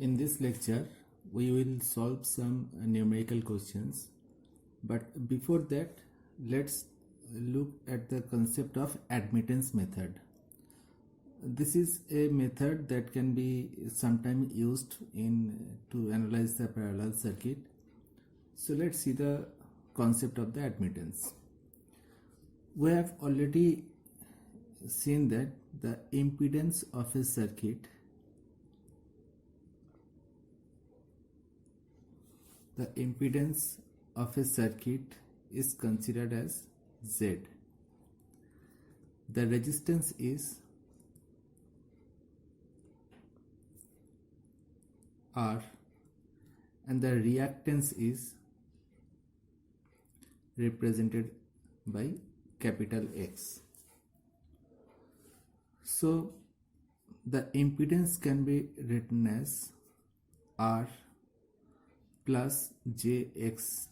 In this lecture, we will solve some numerical questions. But before that, let's look at the concept of admittance method. This is a method that can be sometimes used to analyze the parallel circuit. So let's see the concept of the admittance. We have already seen that the impedance of a circuit is considered as Z. The resistance is R and the reactance is represented by capital X. So the impedance can be written as R plus JXL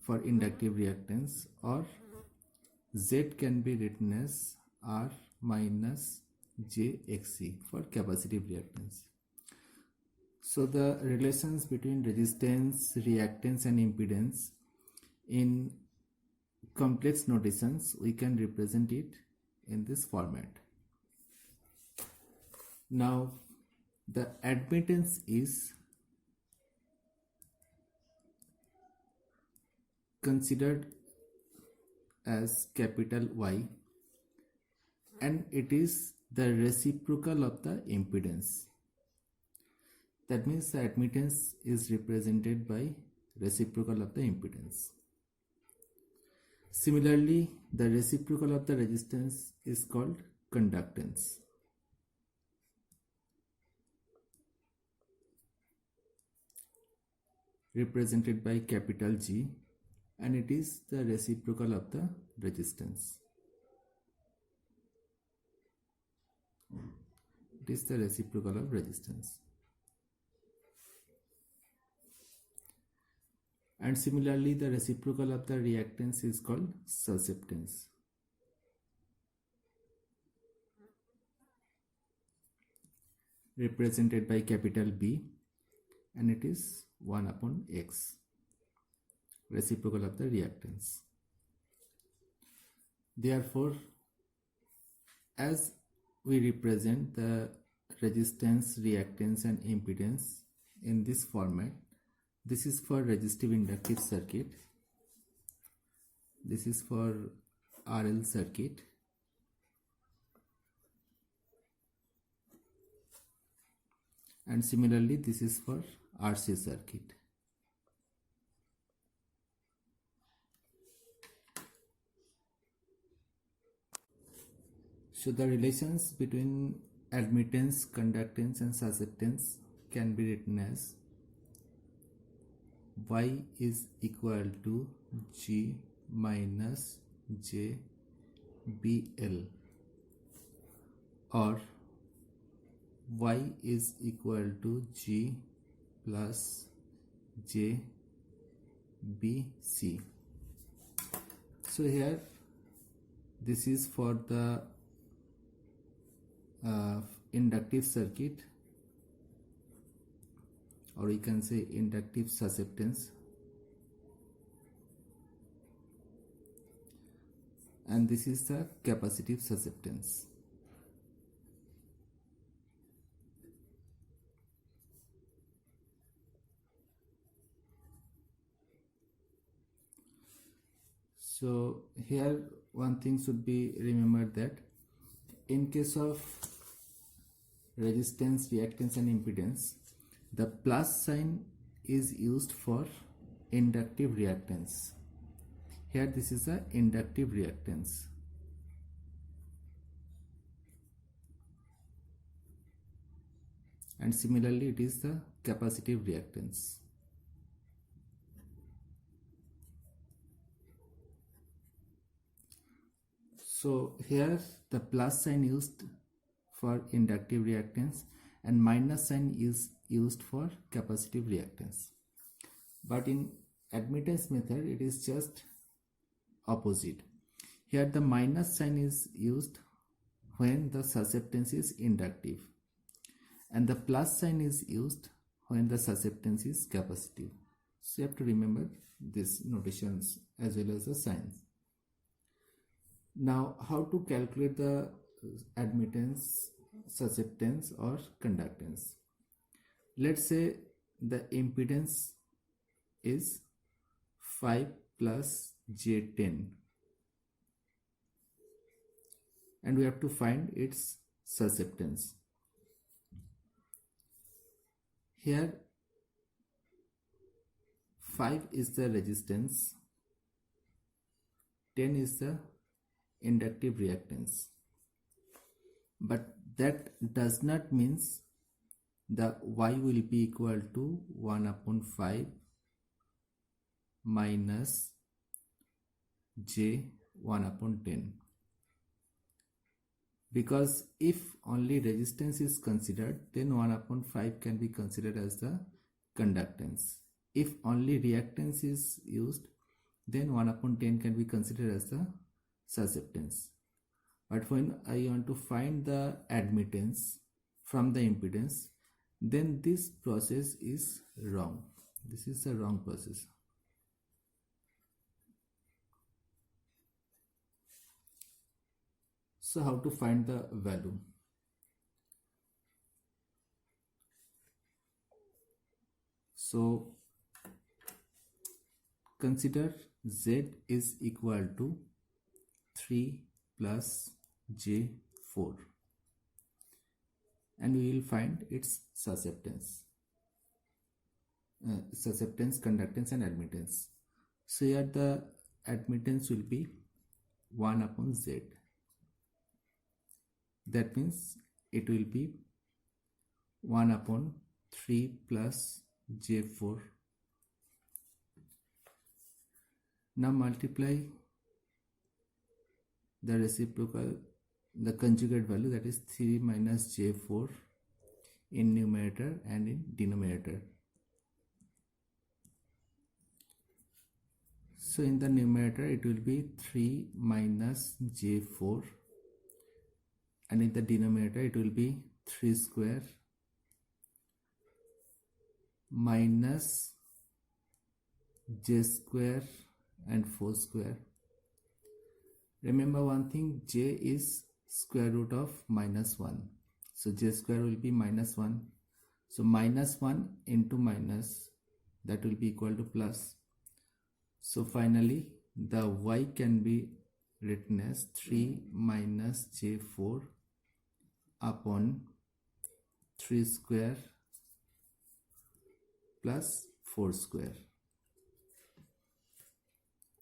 for inductive reactance, or Z can be written as R minus JXC for capacitive reactance. So the relations between resistance, reactance and impedance in complex notations, we can represent it in this format. Now the admittance is considered as capital Y and it is the reciprocal of the impedance. That means the admittance is represented by reciprocal of the impedance. Similarly, the reciprocal of the resistance is called conductance. Represented by capital G, and it is the reciprocal of the resistance. It is the reciprocal of resistance. And similarly, the reciprocal of the reactance is called susceptance. Represented by capital B, and it is 1 upon X. Reciprocal of the reactance. Therefore, as we represent the resistance, reactance and impedance in this format, this is for resistive inductive circuit, this is for RL circuit, and similarly this is for RC circuit. So the relations between admittance, conductance and susceptance can be written as Y is equal to G minus JBL, or Y is equal to G plus JBC. So here this is for the inductive circuit, or you can say inductive susceptance, and this is the capacitive susceptance. So here one thing should be remembered, that in case of resistance, reactance and impedance, the plus sign is used for inductive reactance. Here this is the inductive reactance. And similarly it is the capacitive reactance. So here the plus sign used for inductive reactance and minus sign is used for capacitive reactance. But in admittance method it is just opposite. Here the minus sign is used when the susceptance is inductive, and the plus sign is used when the susceptance is capacitive. So you have to remember these notations as well as the signs. Now, how to calculate the admittance, susceptance or conductance? Let's say the impedance is 5 plus J10 and we have to find its susceptance. Here 5 is the resistance, 10 is the inductive reactance, but that does not means the Y will be equal to 1 upon 5 minus J 1 upon 10, because if only resistance is considered, then 1 upon 5 can be considered as the conductance. If only reactance is used, then 1 upon 10 can be considered as the susceptance. But when I want to find the admittance from the impedance, then this process is wrong. This is a wrong process. So how to find the value? So consider Z is equal to 3 plus J4 and we will find its susceptance, conductance and admittance. So here the admittance will be 1 upon Z. That means it will be 1 upon 3 plus J4. Now multiply the reciprocal, the conjugate value, that is 3 minus J4 in numerator and in denominator. So in the numerator it will be 3 minus J4 and in the denominator it will be 3 square minus J square and 4 square. Remember one thing, J is square root of minus 1. So J square will be minus 1. So minus 1 into minus, that will be equal to plus. So finally the Y can be written as 3 minus J4 upon 3 square plus 4 square,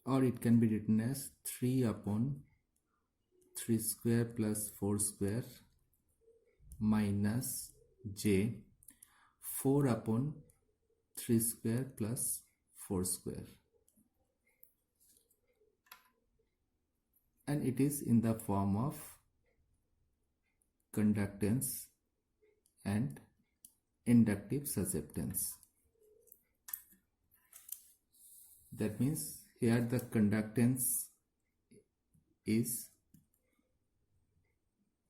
or it can be written as 3 upon 3 square plus 4 square minus J 4 upon 3 square plus 4 square, and it is in the form of conductance and inductive susceptance. That means here the conductance is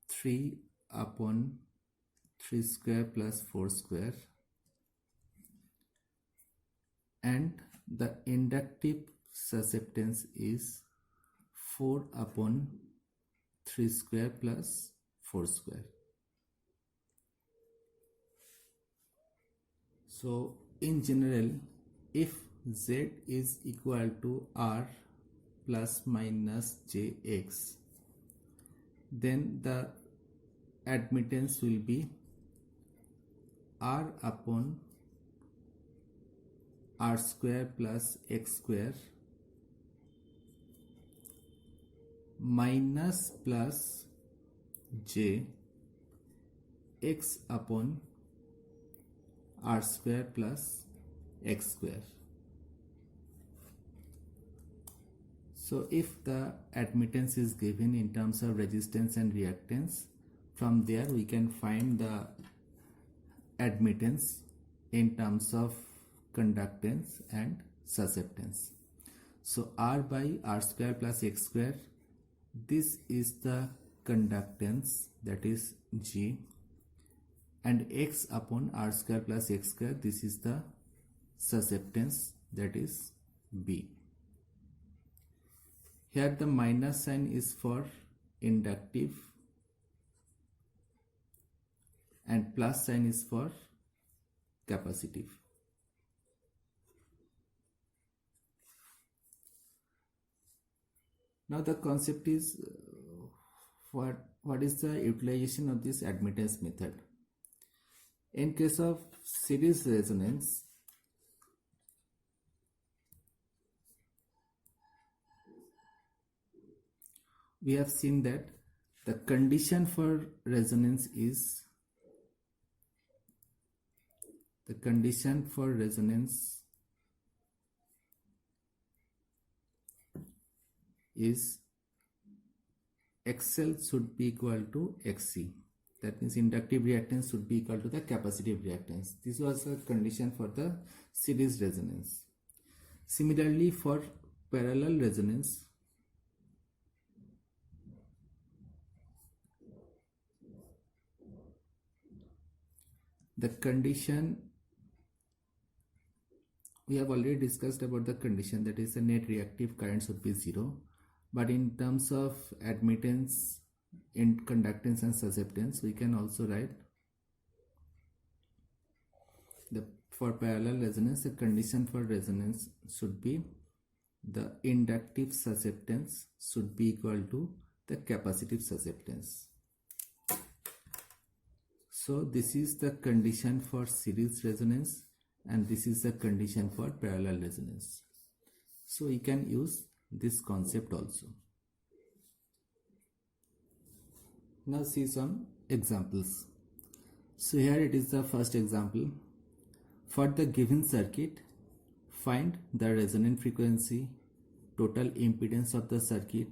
3 upon 3 square plus 4 square, and the inductive susceptance is 4 upon 3 square plus 4 square. So in general, if Z is equal to R plus minus Jx, then the admittance will be R upon R square plus X square minus plus J X upon R square plus X square. So if the admittance is given in terms of resistance and reactance, from there we can find the admittance in terms of conductance and susceptance. So R by R square plus X square, this is the conductance, that is G, and X upon R square plus X square, this is the susceptance, that is B. Here the minus sign is for inductive and plus sign is for capacitive. Now the concept is what is the utilization of this admittance method. In case of series resonance, we have seen that the condition for resonance is XL should be equal to XC. That means inductive reactance should be equal to the capacitive reactance. This was a condition for the series resonance. Similarly, for parallel resonance, the condition, we have already discussed about the condition, that is the net reactive current should be 0. But in terms of admittance, in conductance and susceptance, we can also write for parallel resonance, the condition for resonance should be the inductive susceptance should be equal to the capacitive susceptance. So this is the condition for series resonance and this is the condition for parallel resonance. So you can use this concept also. Now see some examples. So here it is the first example. For the given circuit, find the resonant frequency, total impedance of the circuit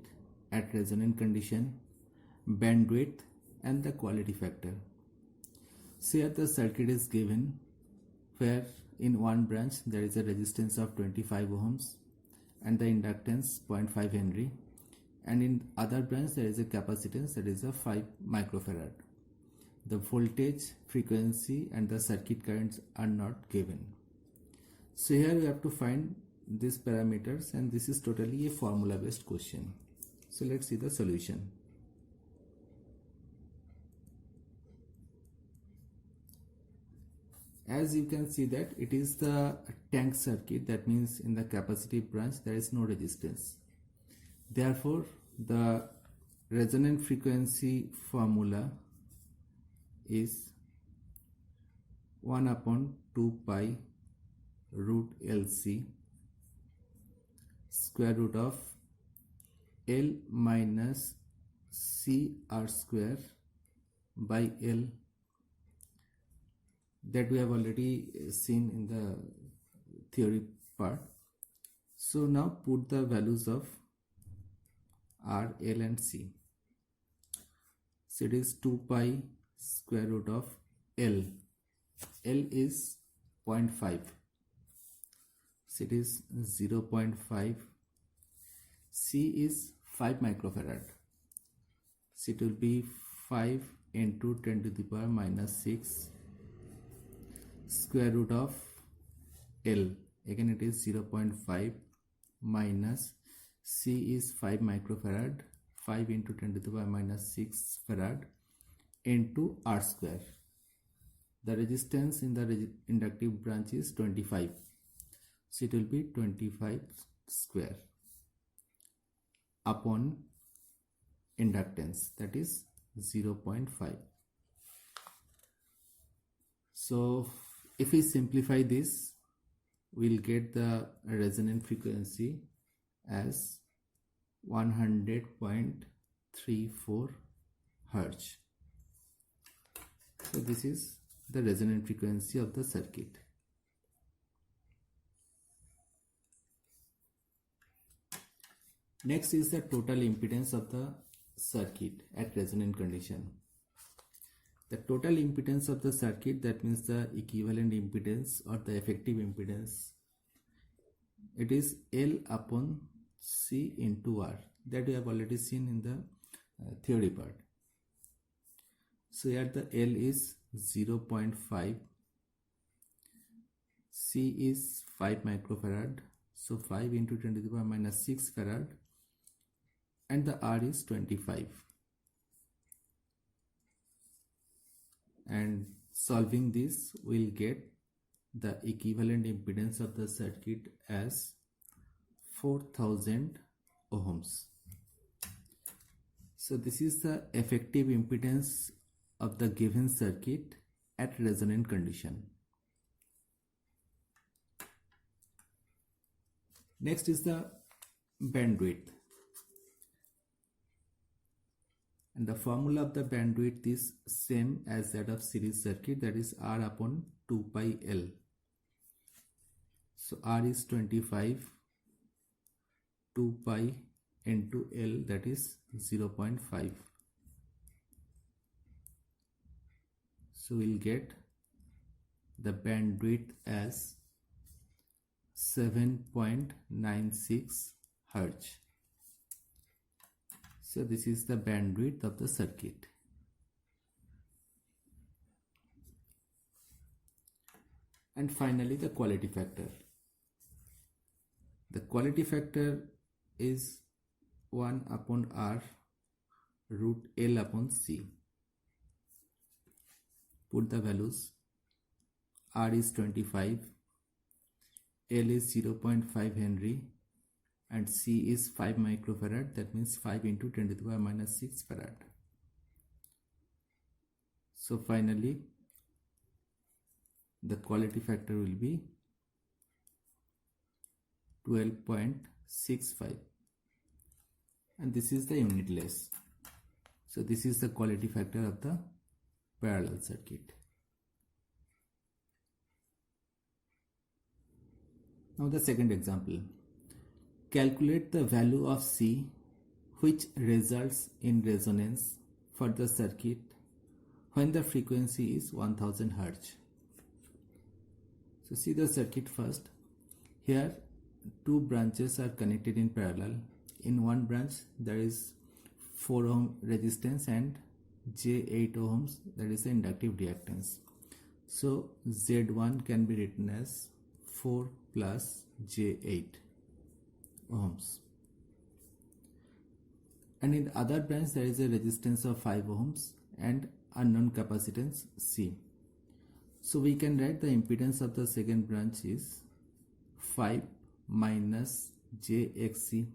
at resonant condition, bandwidth and the quality factor. So here the circuit is given where in one branch there is a resistance of 25 ohms and the inductance 0.5 Henry, and in other branch there is a capacitance that is a 5 microfarad. The voltage, frequency and the circuit currents are not given. So here we have to find these parameters and this is totally a formula based question. So let's see the solution. As you can see that it is the tank circuit, that means in the capacitive branch there is no resistance. Therefore the resonant frequency formula is 1 upon 2 pi root LC square root of L minus C R square by L, that we have already seen in the theory part. So now put the values of R, L and C. So it is 2 pi square root of L. L is 0.5. So it is 0.5. C is 5 microfarad. So it will be 5 into 10 to the power minus 6 square root of L. Again it is 0.5 minus C is 5 microfarad, 5 into 10 to the power minus 6 farad into R square. The resistance in the inductive branch is 25. So it will be 25 square upon inductance, that is 0.5. So if we simplify this, we'll get the resonant frequency as 100.34 Hertz. So this is the resonant frequency of the circuit. Next is the total impedance of the circuit at resonant condition. The total impedance of the circuit, that means the equivalent impedance or the effective impedance, it is L upon C into R. That we have already seen in the theory part. So here the L is 0.5, C is 5 microfarad, so 5 into 10 to the power minus 6 farad, and the R is 25. And solving this, we'll get the equivalent impedance of the circuit as 4000 ohms. So this is the effective impedance of the given circuit at resonant condition. Next is the bandwidth. And the formula of the bandwidth is same as that of series circuit, that is R upon 2 pi L. So R is 25, 2 pi into L, that is 0.5. So we'll get the bandwidth as 7.96 Hertz. So this is the bandwidth of the circuit. And finally, the quality factor. The quality factor is 1 upon R root L upon C. Put the values. R is 25, L is 0.5 Henry, and C is 5 microfarad, that means 5 into 10 to the power minus 6 farad. So finally, the quality factor will be 12.65, and this is the unitless. So this is the quality factor of the parallel circuit. Now the second example. Calculate the value of C which results in resonance for the circuit when the frequency is 1000 Hz. So see the circuit first. Here two branches are connected in parallel. In one branch there is 4 ohm resistance and J8 ohms, that is the inductive reactance. So Z1 can be written as 4 plus J8 ohms. And in the other branch there is a resistance of 5 ohms and unknown capacitance C. So we can write the impedance of the second branch is 5 minus JXC.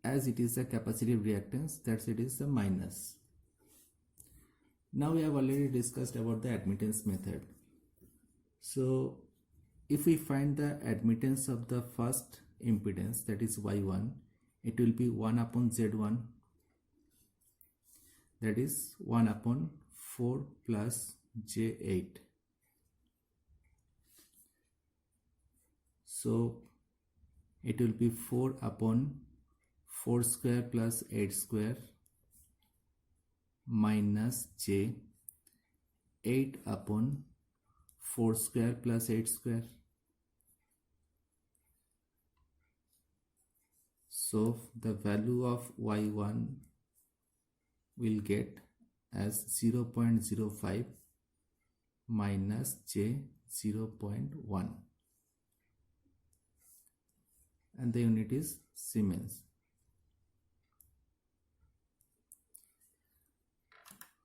As it is a capacitive reactance, that's it is the minus. Now we have already discussed about the admittance method. So if we find the admittance of the first impedance, that is Y1, it will be 1 upon Z1, that is 1 upon 4 plus J8. So it will be 4 upon 4 square plus 8 square minus J 8 upon 4 square plus 8 square. So the value of Y1 will get as 0.05 minus J 0.1, and the unit is Siemens.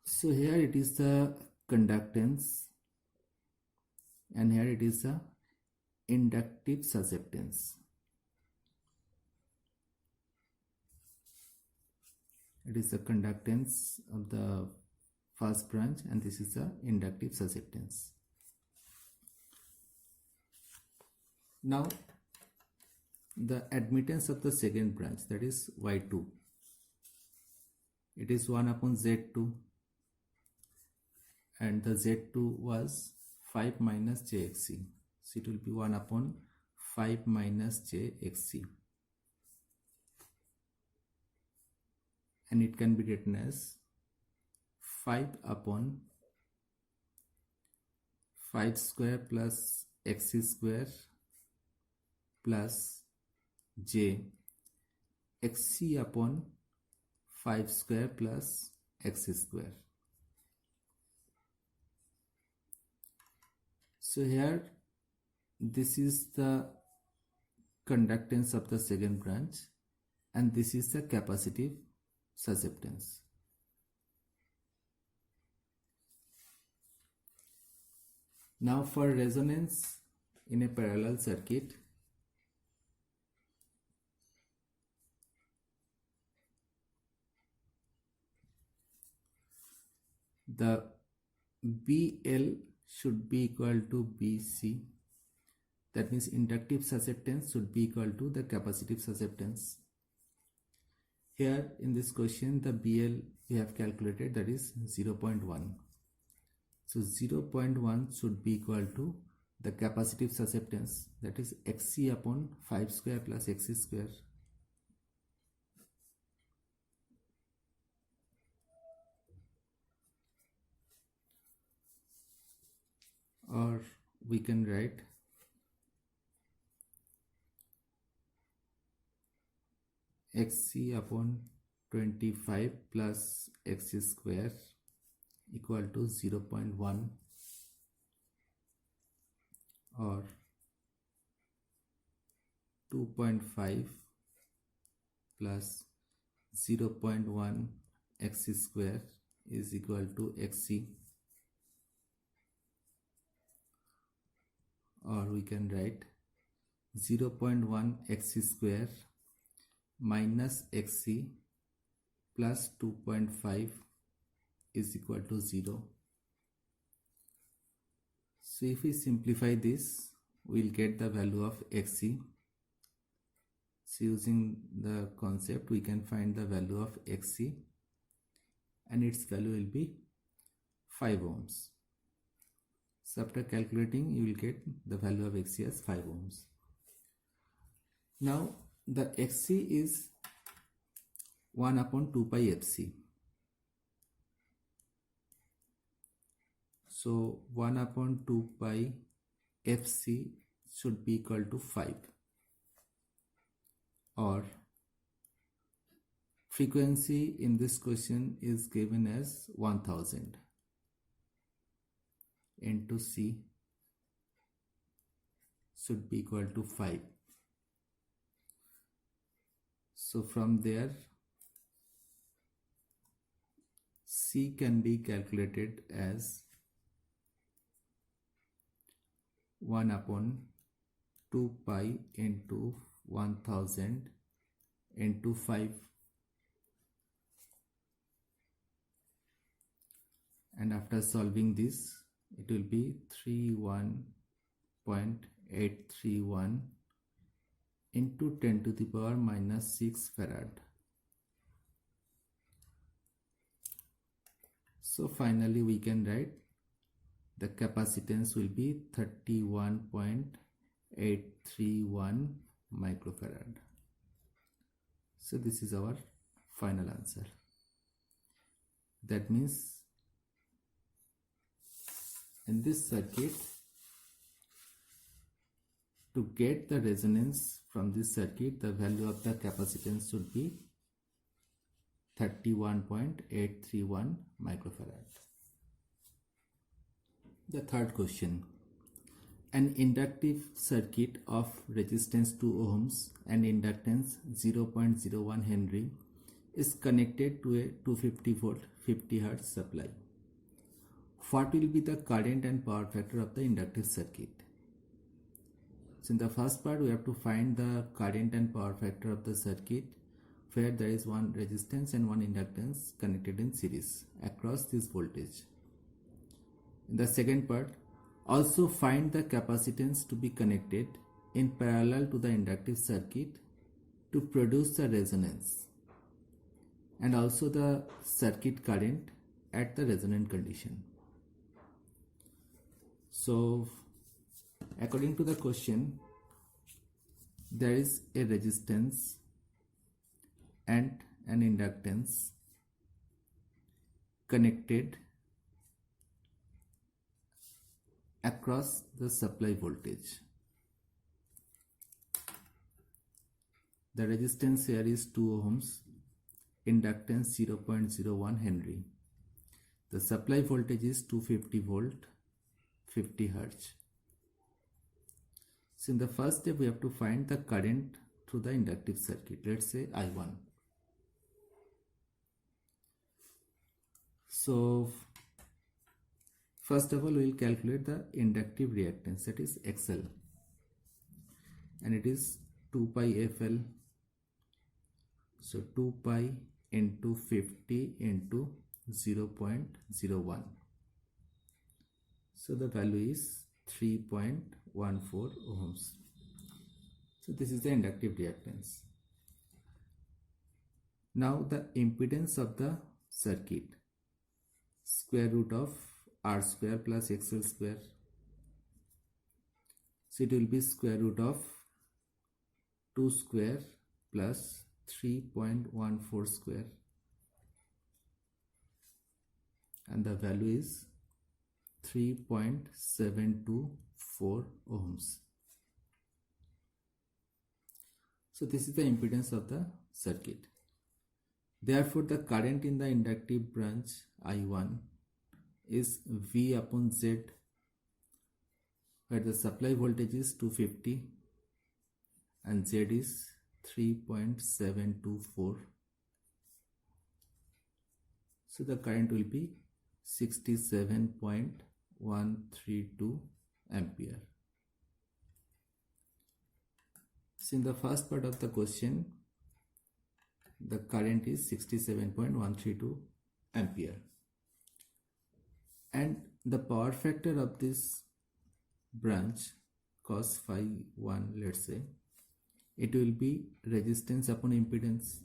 So here it is the conductance and here it is the inductive susceptance. It is the conductance of the first branch and this is the inductive susceptance. Now the admittance of the second branch, that is Y2. It is 1 upon Z2 and the Z2 was 5 minus JXC. So it will be 1 upon 5 minus JXC. And it can be written as 5 upon 5 square plus XC square plus J XC upon 5 square plus x square. So here this is the conductance of the second branch and this is the capacitive susceptance. Now for resonance in a parallel circuit, the BL should be equal to BC. That means inductive susceptance should be equal to the capacitive susceptance. Here in this question the BL we have calculated, that is 0.1. So 0.1 should be equal to the capacitive susceptance, that is XC upon 5 square plus X square. Or we can write XC upon 25 plus X square equal to 0.1 or 2.5 plus 0.1 X square is equal to XC, or we can write 0.1 X square minus XC plus 2.5 is equal to 0. So if we simplify this, we'll get the value of XC. So using the concept, we can find the value of XC and its value will be 5 ohms. So after calculating, you will get the value of XC as 5 ohms. Now the XC is 1 upon 2 pi FC. So 1 upon 2 pi FC should be equal to 5, or frequency in this question is given as 1000 into C should be equal to 5. So from there C can be calculated as 1 upon 2 pi into 1000 into 5, and after solving this it will be 31.831 into 10 to the power minus 6 farad. So finally we can write the capacitance will be 31.831 microfarad. So this is our final answer. That means in this circuit, to get the resonance from this circuit, the value of the capacitance should be 31.831 microfarad. The third question. An inductive circuit of resistance 2 ohms and inductance 0.01 Henry is connected to a 250 volt 50 Hz supply. What will be the current and power factor of the inductive circuit? So in the first part we have to find the current and power factor of the circuit where there is one resistance and one inductance connected in series across this voltage. In the second part, also find the capacitance to be connected in parallel to the inductive circuit to produce the resonance, and also the circuit current at the resonant condition. So according to the question, there is a resistance and an inductance connected across the supply voltage. The resistance here is 2 ohms inductance 0.01 Henry. The supply voltage is 250 volt, 50 Hertz. So in the first step, we have to find the current through the inductive circuit. Let's say I1. So first of all, we will calculate the inductive reactance, that is XL, and it is 2 pi FL. So 2 pi into 50 into 0.01. So the value is 3.14 ohms. So this is the inductive reactance. Now the impedance of the circuit, square root of R square plus XL square. So it will be square root of 2 square plus 3.14 square, and the value is 3.724 ohms. So this is the impedance of the circuit. Therefore, the current in the inductive branch I1 is V upon Z, where the supply voltage is 250 and Z is 3.724. So the current will be 67.132 ampere. So in the first part of the question, the current is 67.132 ampere, and the power factor of this branch cos phi 1, let's say, it will be resistance upon impedance.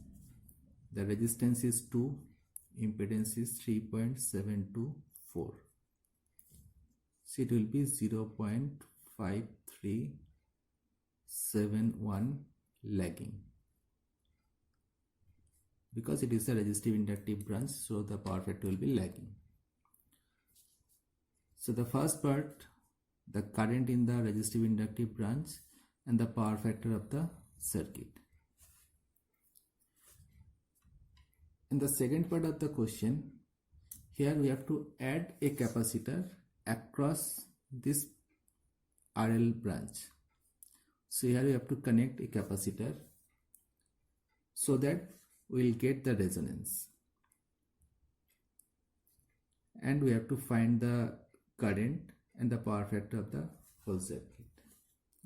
The resistance is 2, impedance is 3.724. So it will be 0.5371 lagging. Because it is a resistive inductive branch, so the power factor will be lagging. So the first part, the current in the resistive inductive branch and the power factor of the circuit. In the second part of the question, here we have to add a capacitor across this RL branch. So here we have to connect a capacitor so that we will get the resonance, and we have to find the current and the power factor of the whole circuit,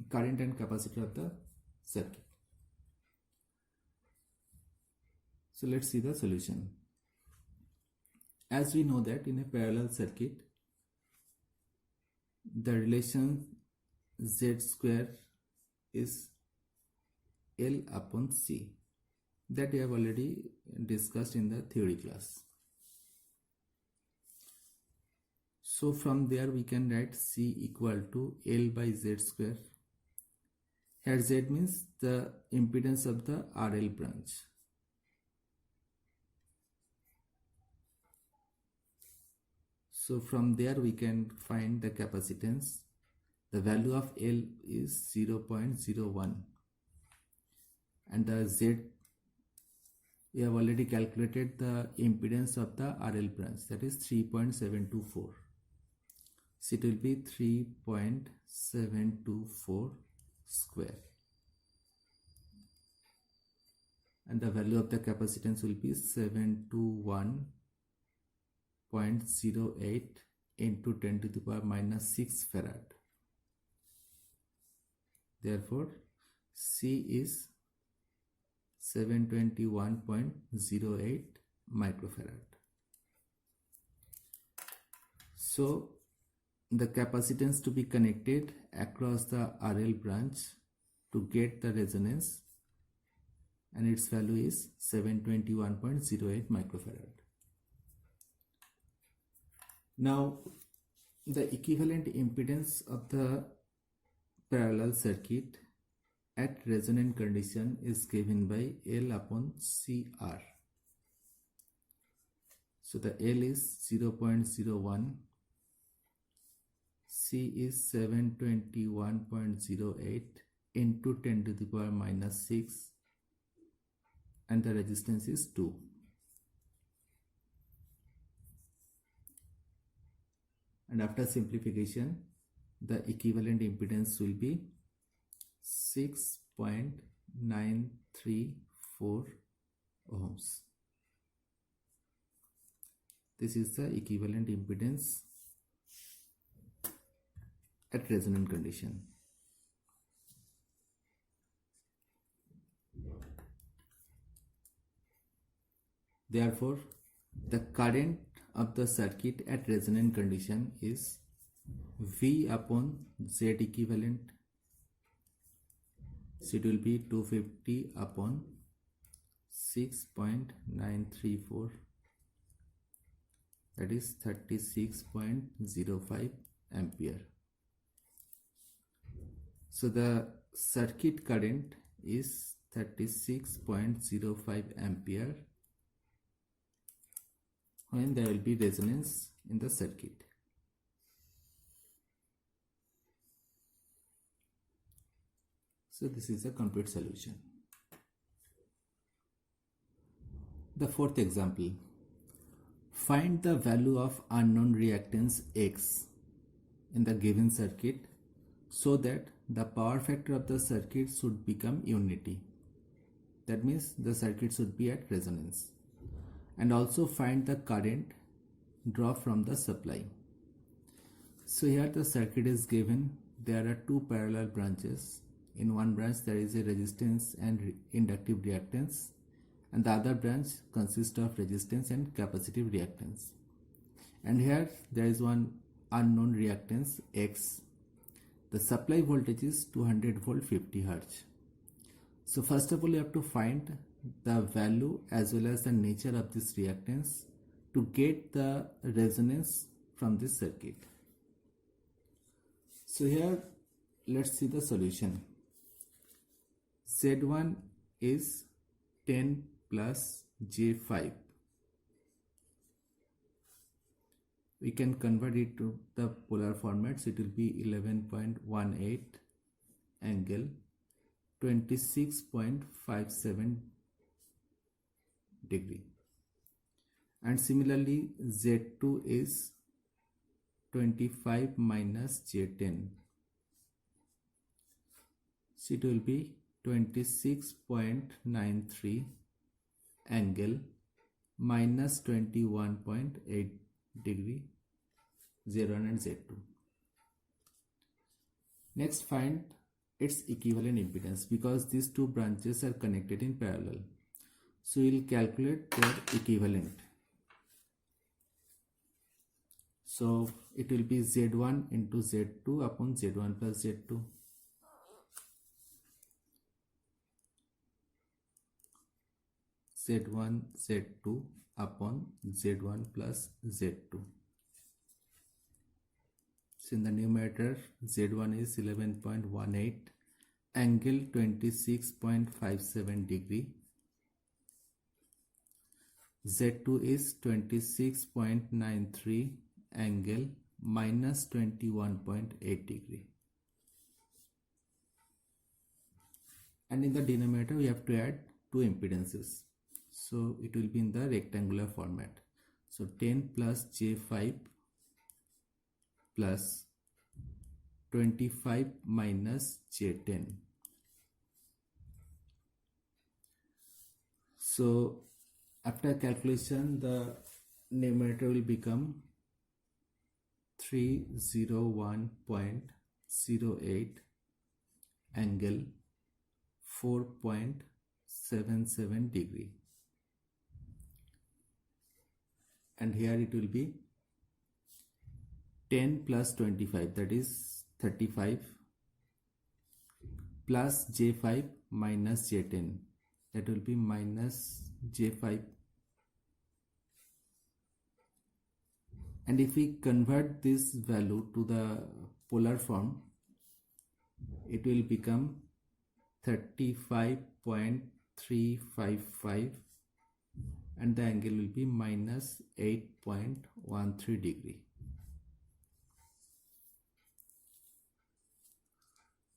current and capacitor of the circuit. So let's see the solution. As we know that in a parallel circuit, the relation Z square is L upon C, that we have already discussed in the theory class. So from there we can write C equal to L by Z square. Here Z means the impedance of the RL branch. So from there we can find the capacitance. The value of L is 0.01, and the Z, we have already calculated the impedance of the RL branch, that is 3.724. So it will be 3.724 square, and the value of the capacitance will be 721.08 into 10 to the power minus 6 farad. Therefore, C is 721.08 microfarad. So the capacitance to be connected across the RL branch to get the resonance, and its value is 721.08 microfarad. Now the equivalent impedance of the parallel circuit at resonant condition is given by L upon CR. So the L is 0.01, C is 721.08 into 10 to the power minus 6, and the resistance is 2. and after simplification the equivalent impedance will be 6.934 ohms. This is the equivalent impedance at resonant condition. Therefore, the current of the circuit at resonant condition is V upon Z equivalent. So it will be 250 upon 6.934, that is 36.05 ampere. So the circuit current is 36.05 ampere when there will be resonance in the circuit. So this is a complete solution. The fourth example. Find the value of unknown reactance X in the given circuit so that the power factor of the circuit should become unity. That means the circuit should be at resonance. And also find the current draw from the supply. So here the circuit is given. There are two parallel branches. In one branch there is a resistance and inductive reactance, and the other branch consists of resistance and capacitive reactance. And here there is one unknown reactance X. The supply voltage is 200 volt 50 Hz. So first of all you have to find the value as well as the nature of this reactance to get the resonance from this circuit. So here let's see the solution. Z1 is 10 plus J5. We can convert it to the polar format, so it will be 11.18 angle 26.57 degree. And similarly Z2 is 25 minus J10, so it will be 26.93 angle minus 21.8 degree, Z1 and Z2. Next, find its equivalent impedance because these two branches are connected in parallel. So we will calculate their equivalent. So it will be Z1 into Z2 upon Z1 plus Z2. Z1 Z2 upon Z1 plus Z2. So in the numerator Z1 is 11.18 angle 26.57 degree. Z2 is 26.93 angle minus 21.8 degree. And in the denominator we have to add two impedances. So it will be in the rectangular format. So 10 plus J5 plus 25 minus J10. So after calculation the numerator will become 301.08 angle 4.77 degree. And here it will be 10 plus 25, that is 35, plus J5 minus J10, that will be minus J5. And if we convert this value to the polar form, it will become 35.355 and the angle will be minus 8.13 degree.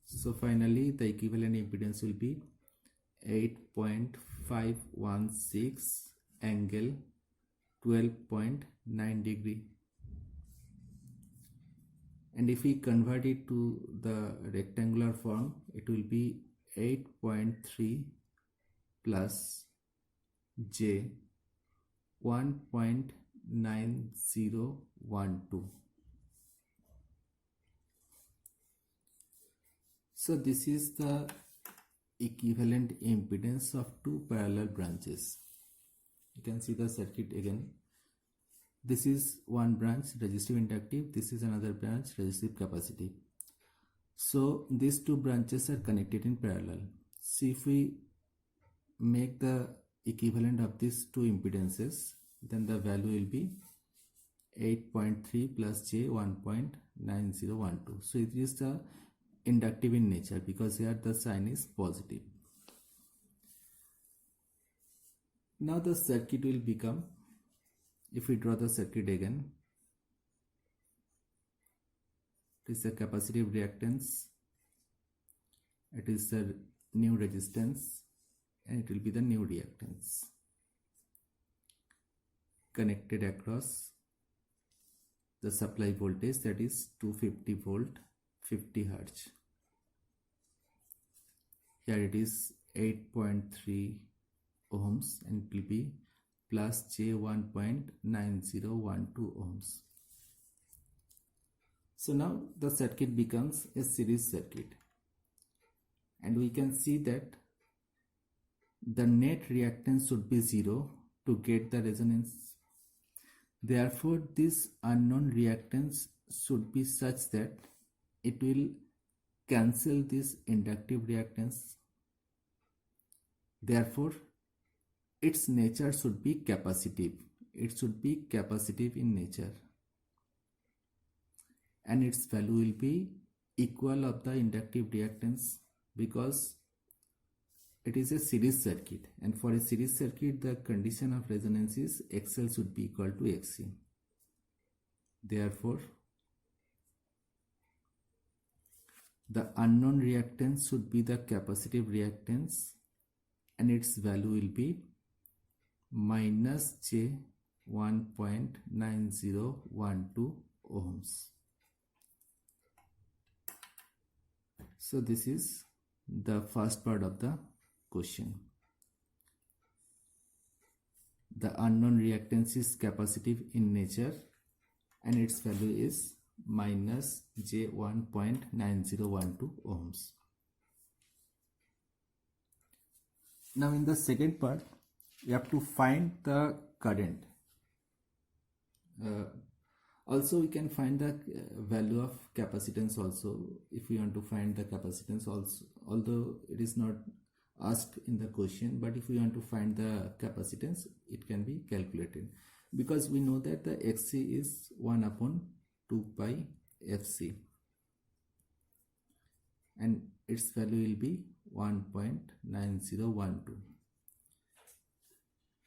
So finally the equivalent impedance will be 8.516 angle 12.9 degree. and if we convert it to the rectangular form, it will be 8.3 plus j 1.9012. So this is the equivalent impedance of two parallel branches. You can see the circuit again. This is one branch, resistive inductive. This is another branch, resistive capacitive. So these two branches are connected in parallel. So if we make the equivalent of these two impedances, then the value will be 8.3 plus j 1.9012. So it is the inductive in nature because here the sign is positive. Now the circuit will become, if we draw the circuit again, it is a capacitive reactance, it is the new resistance, and it will be the new reactance connected across the supply voltage, that is 250 volt 50 Hertz. Here it is 8.3 ohms and it will be plus j 1.9012 ohms. So now the circuit becomes a series circuit, and we can see that the net reactance should be 0 to get the resonance. Therefore, this unknown reactance should be such that it will cancel this inductive reactance. Therefore, its nature should be capacitive. It should be capacitive in nature, and its value will be equal of the inductive reactance because it is a series circuit, and for a series circuit the condition of resonance is XL should be equal to XC. Therefore, the unknown reactance should be the capacitive reactance, and its value will be minus j 1.9012 ohms. So this is the first part of the question. The unknown reactance is capacitive in nature and its value is minus j 1.9012 ohms. Now in the second part, we have to find the current. Also we can find the value of capacitance also if we want to find the capacitance also, although it is not asked in the question, but if we want to find the capacitance, it can be calculated because we know that the Xc is 1 upon 2 pi Fc and its value will be 1.9012.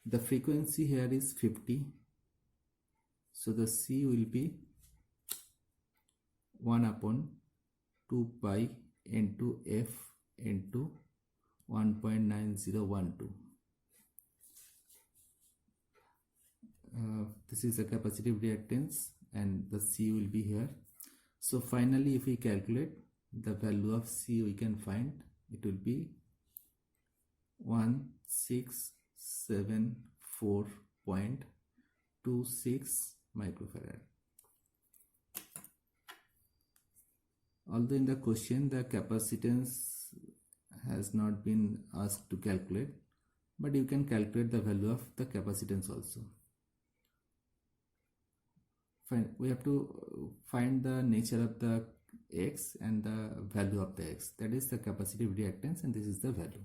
The frequency here is 50, so the C will be 1 upon 2 pi into F into 1.9012. This is a capacitive reactance and the C will be here. So finally if we calculate the value of C, we can find it will be 1674.26 microfarad. Although in the question the capacitance has not been asked to calculate, but you can calculate the value of the capacitance also. Fine. We have to find the nature of the X and the value of the X, that is the capacitive reactance, and this is the value.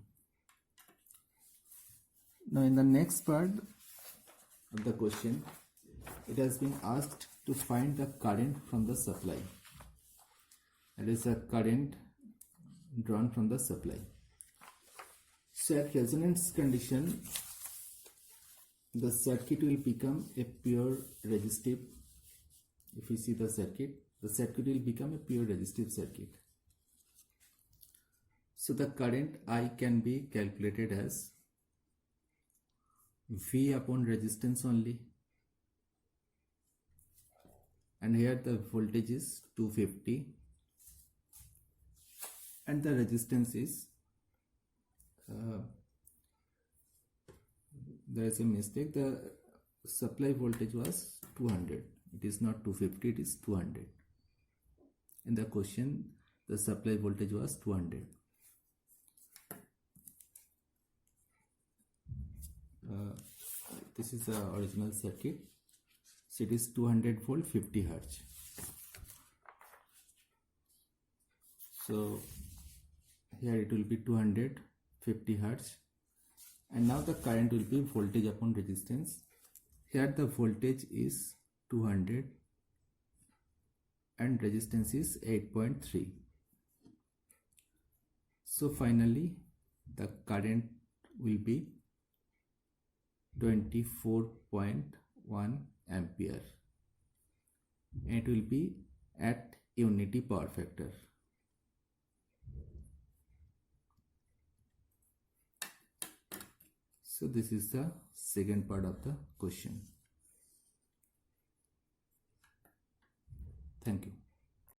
Now in the next part of the question, it has been asked to find the current from the supply. That is a current drawn from the supply. So at resonance condition, the circuit will become a pure resistive. If we see the circuit will become a pure resistive circuit. So the current I can be calculated as V upon resistance only, and here the voltage is 250 and the resistance is there is a mistake, the supply voltage was 200, it is not 250, it is 200. In the question the supply voltage was 200. This is the original circuit, so it is 200 volt 50 hertz. So here it will be 250 hertz, and now the current will be voltage upon resistance. Here the voltage is 200 and resistance is 8.3. So finally the current will be 24.1 ampere and it will be at unity power factor. So this is the second part of the question. Thank you.